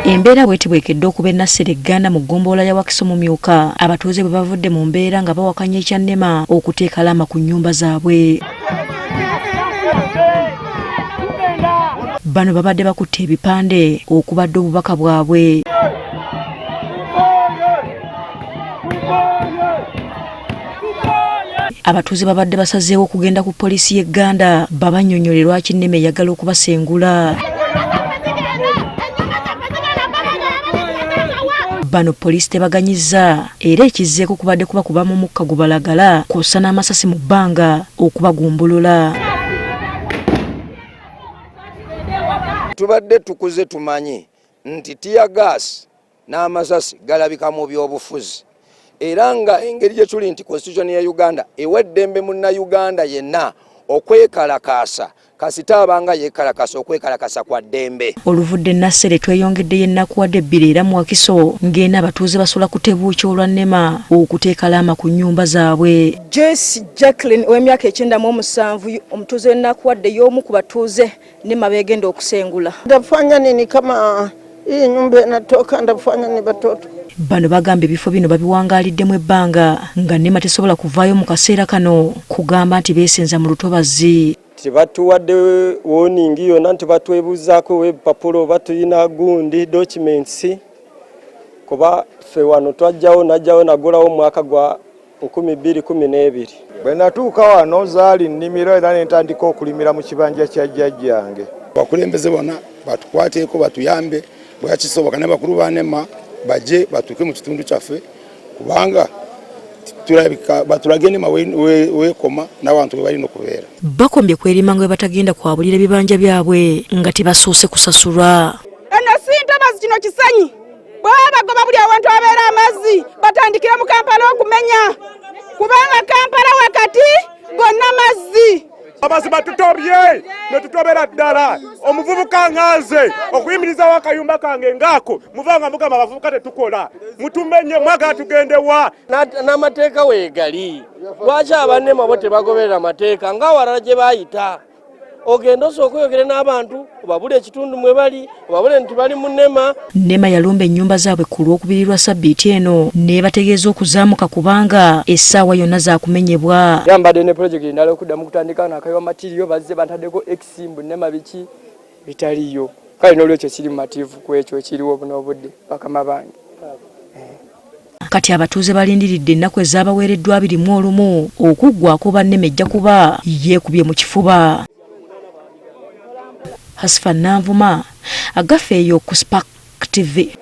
Embeera bweti bwekedde okuba Nassere Ganda mu ggombolola ya Wakiso mu Myuka. Abatuuze bwe bavudde mu mbeera nga bawakanya ekya Nema okuteeka alama ku nnyumba zaabwe. Bano babadde bakutte ebipande okubadde obubaka bwabwe. Abatuuze babadde basazeewo okugenda ku poliisi y'e Ganda babannyonnyole lwaki Nema eyagala okubasengula. Bano poliisi tebaganyizza era ekizzeeko kubadde kubakubamu omukka gubalagala kw'ossa n'amasasi mu bbanga okubagumbulula. Tubadde tukuze tumanye nti tear gas n'amasasi galabika mu by'obufuzi era nga engeri gye tuli nti constitution ya Uganda ewa eddembe munnayuganda yenna okwekalakaasa kasita abanga yekalakasa okwekalakasa kwa ddembe. Oluvudde Nassere tweyongeddeyo ennaku wadde ebbiri era mu Wakiso ng'ena abatuuze basula ku tebuukya olwa Nema okuteeka alama ku nnyumba zaabwe. Joyce Jacqueline ow'emyaka 97 omutuuze ennaku wadde y'omu ku batuuze Nema beegenda okusengula. Ndafanya nini kama hii nyumba inatoka, ndafanya ni batoto. Bano bagamba ebifo bino babiwangaaliddemu ebbanga nga Nema tesobola kuvaayo mu kaseera kano kugamba nti beesenza mu lutobazi. Tibatuwadde warning yonna nti batwebuuzaako webpapulo oba tulina gundi documents kuba ffe wano twajjawo najjawo nagulawo mwaka gwa 2012. Bwe natuuka wano zaali nnimiro era ne ntandika okulimira mu kibanja kya jjajjange. Bakulembeze bonna batukwateeko batuyambe bwe kisoboka ne bakulu ba Nema baje batuuke mu kitundu kyaffe kubanga batulage Nema weekoma n'abantu bwe balina okubeera. Bakombye kwerima nga bwe batagenda kwabulira ebibanja byabwe nga tebasoose kusasulwa. Eno si ntobazi kino kisanyi bw'oba bagoba buli awantu abeera amazzi batandikira mu Kampala okumenya kubanga Kampala wakati gonna mazzi. Amazzi batutobye ne tutobera ddala omuvubuka nganze okuyimirizawo akayumba kange ngaako muvanga mugamba abavubuka tetukola mutumenye mwaga tugendewa n'amateeka weegali. Lwaki abanema bo tebagoberera amateeka nga walala gye bayita ogenda osooka oyogere n'abantu obabule ekitundu mwe bali obabule nti bali mu Nema. Nema yalumba ennyumba zaabwe ku Lwokubiri lwa Ssabbiiti eno neebategeeza okuzaamuka kubanga essaawa yonna zaakumenyebwa. Yambadde ne pulojekiti endala okuddamu kutandika n'akayiwa matiriyo bazze bantaddeko ekisimbu Nema biki bitaliyo. Kale n'olwekyo kiri mumativu ku ekyo ekiriwo n'obudde bakama bange. Kati abatuuze balindiridde ennaku ezaabaweereddwa 21 okuggwako ba Nema ejja kuba yeekubye mu kifuba. Hasfa Nanvuma agafeeyo ku Spark TV.